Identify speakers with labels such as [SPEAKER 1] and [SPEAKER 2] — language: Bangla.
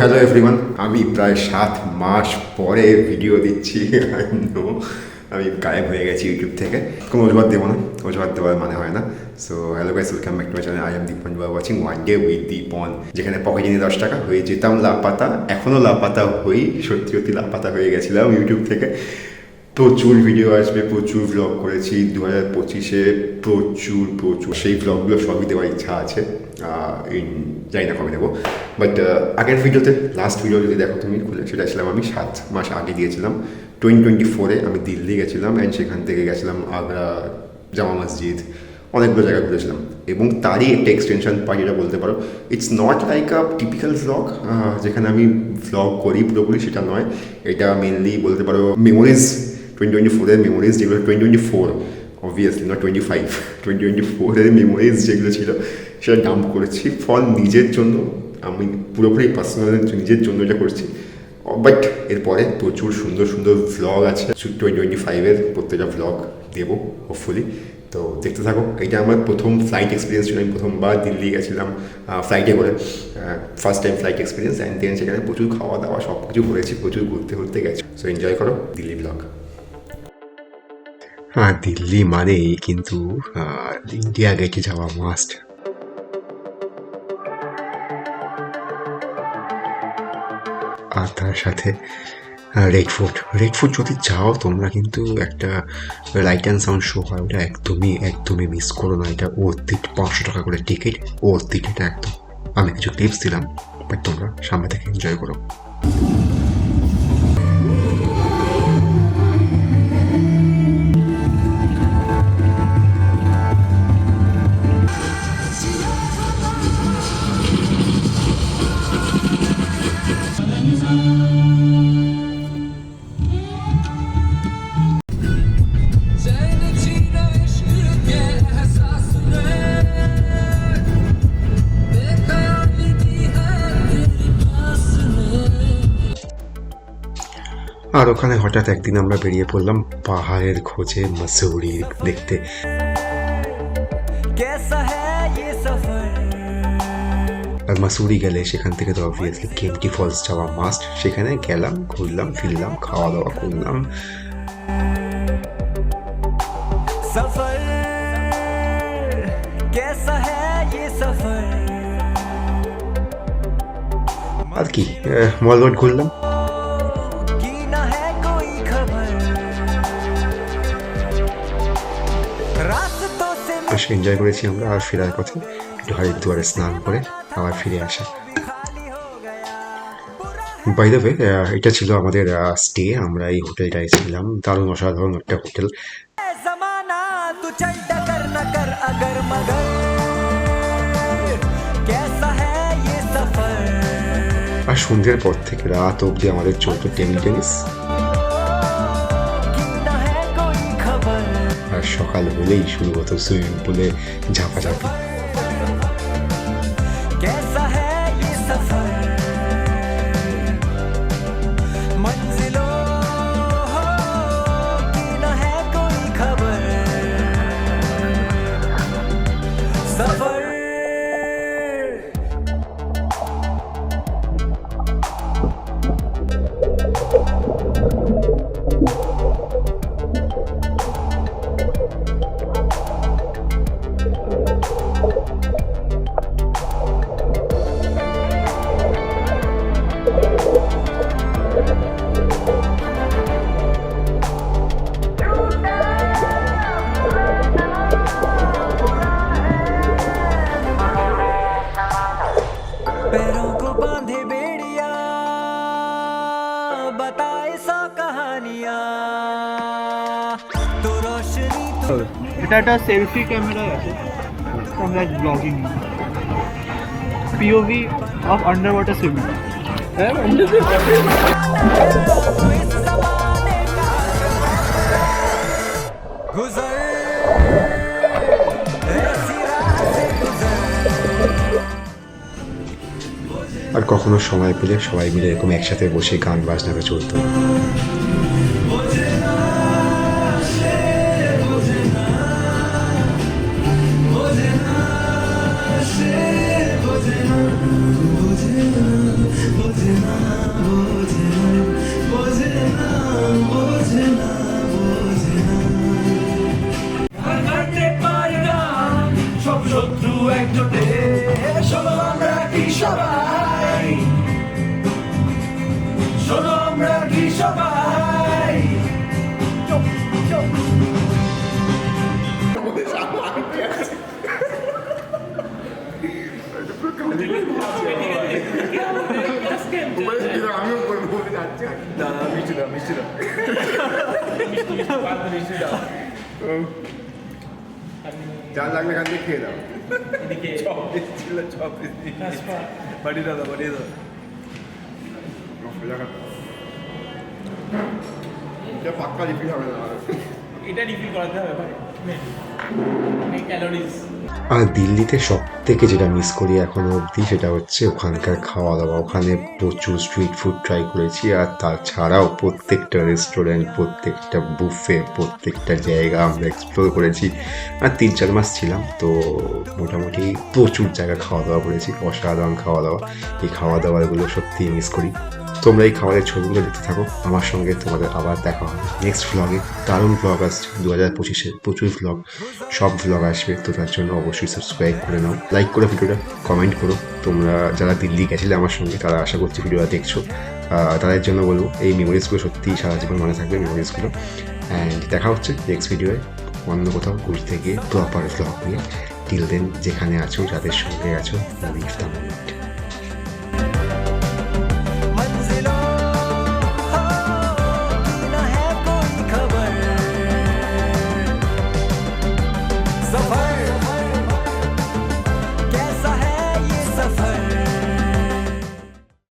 [SPEAKER 1] হ্যালো এভরিওয়ান, আমি প্রায় 7 মাস পরে ভিডিও দিচ্ছি। আমি গায়েব হয়ে গেছি ইউটিউব থেকে। কোনো অজুহাত দেবো না, অজুহাত দেওয়ার মানে হয় না। So hello guys, welcome back to my channel. I am Dipan, you are watching one day with Dipan, যেখানে পকেটে নিয়ে 10 টাকা হয়ে যেতাম লাপাতা। এখনও লাপাতা হই, সত্যি সত্যি লাপাতা হয়ে গেছিলাম ইউটিউব থেকে। প্রচুর ভিডিও আসবে, প্রচুর ভ্লগ করেছি 2025-এ, প্রচুর সেই ভ্লগগুলো সবই দেওয়ার ইচ্ছা আছে। জানি না কবে দেবো, বাট আগের ভিডিওতে, লাস্ট ভিডিও যদি দেখো তুমি খুলে, সেটা ছিলাম আমি 7 মাস আগে দিয়েছিলাম। 2024-এ আমি দিল্লি গেছিলাম, অ্যান্ড সেখান থেকে গেছিলাম আগ্রা, জামা মসজিদ, অনেকগুলো জায়গা ঘুরেছিলাম। এবং তারই একটা এক্সটেনশন পার্ট, এটা বলতে পারো। It's not like a typical vlog, যেখানে আমি ভ্লগ করি পুরোপুরি, সেটা নয়। এটা মেনলি বলতে পারো মেমোরিজ, 2024-এর মেমোরিজ, যেগুলো 2024 অবভিয়াসলি নট 25, 2024-এর মেমোরিজ যেগুলো ছিল সেটা ডাম্প করেছি ফর নিজের জন্য। আমি পুরোপুরি পার্সোনাল নিজের জন্য এটা করছি। বাট এরপরে প্রচুর সুন্দর সুন্দর ভ্লগ আছে 2025-এর, প্রত্যেকটা ভ্লগ দেবো হোপফুলি। তো দেখতে থাকো। এটা আমার প্রথম ফ্লাইট এক্সপিরিয়েন্স ছিল। আমি প্রথমবার দিল্লি গেছিলাম ফ্লাইটে করে, first time flight experience. And then সেখানে প্রচুর খাওয়া দাওয়া সব কিছু করেছি, প্রচুর ঘুরতে গেছি। সো এনজয় করো দিল্লি ব্লগ। হ্যাঁ, দিল্লি মানেই কিন্তু ইন্ডিয়া গেটে যাওয়া মাস্ট। আর তার সাথে রেড ফোর্ট যদি যাও তোমরা, কিন্তু একটা লাইট অ্যান্ড সাউন্ড শো হয়, ওটা একদমই মিস করো না। এটা ওর্থ ইট, 500 টাকা করে টিকিট, ওর্থ ইট এটা একদম। আমি কিছু টিপস দিলাম, বাট তোমরা সামনে থেকে এনজয় করো। আর ওখানে হঠাৎ একদিন আমরা বেরিয়ে পড়লাম পাহাড়ের খোঁজে মসুরি দেখতে। আর মাসুরি গেলে সেখান থেকে তো অবভিয়াসলি কেম্পটি ফলস যাওয়া মাস্ট। সেখানে গেলাম, ঘুরলাম ফিরলাম, খাওয়া দাওয়া করলাম। আর কি, মল রোড ঘুরলাম। বেশ এনজয় করেছি আমরা। আর ফেরার পথে একটু হরিদ্বারে স্নান করে আবার ফিরে আসা। বাই দ্য ওয়ে, এটা ছিল আমাদের স্টে। আমরা এই হোটেলটায় ছিলাম, দারুণ অসাধারণ একটা হোটেল। আর সন্ধ্যের পর থেকে রাত অবধি আমাদের চলতো টেবিল টেনিস। আর সকাল হলেই শুরু হতো সুইমিং পুলে ঝাঁপাঝাঁপি।
[SPEAKER 2] এটা একটা সেলফি ক্যামেরা আছে, আমরা ব্লগিং POV of underwater swimming.
[SPEAKER 1] আর কখনো সময় পেলে সবাই মিলে এরকম একসাথে বসে গান বাজনাটা চলতো। বোঝে না
[SPEAKER 3] দাদা মিষ্টি দাও মিষ্টি দাও মিষ্টি দাও
[SPEAKER 1] যা লাগবে এখান থেকে খেয়ে দাও।
[SPEAKER 3] এদিকে চপ ছিল চপ বাড়ি দাদা বাড়ি দাও
[SPEAKER 1] এটা পাক্কা রিপিট হবে না।
[SPEAKER 3] এটা রিফিল করাতে হবে ভাই ক্যালোরিজ
[SPEAKER 1] আর দিল্লিতে সব থেকে যেটা মিস করি এখনো অবধি সেটা হচ্ছে ওখানকার খাওয়া দাওয়া। ওখানে প্রচুর স্ট্রিট ফুড ট্রাই করেছি, আর তাছাড়াও প্রত্যেকটা রেস্টুরেন্ট, প্রত্যেকটা বুফে, প্রত্যেকটা জায়গা আমরা এক্সপ্লোর করেছি। আর 3-4 মাস ছিলাম তো মোটামুটি প্রচুর জায়গা খাওয়া দাওয়া করেছি, অসাধারণ খাওয়া দাওয়া। এই খাওয়া দাওয়াগুলো সত্যিই মিস করি। তোমরা এই খাবারের ছবিগুলো দেখতে থাকো, আমার সঙ্গে তোমাদের আবার দেখা হবে নেক্সট ভ্লগে। দারুণ ভ্লগ আসছে 2025-এ, প্রচুর ভ্লগ, সব ভ্লগ আসবে। তো তার জন্য অবশ্যই সাবস্ক্রাইব করে নাও, লাইক করে ভিডিওটা কমেন্ট করো। তোমরা যারা দিল্লি গেছিলে আমার সঙ্গে তারা আশা করছি ভিডিওটা দেখছো, তাদের জন্য বলবো এই মেমোরিজগুলো সত্যিই সারা জীবন মনে থাকবে মেমোরিজগুলো। অ্যান্ড দেখা হচ্ছে নেক্সট ভিডিওয়ে অন্য কোথাও ঘুরতে গিয়ে প্রপার ভ্লগ নিয়ে। টিল দেন যেখানে আছো, যাদের সঙ্গে আছো, লিভ দ্য মোমেন্ট।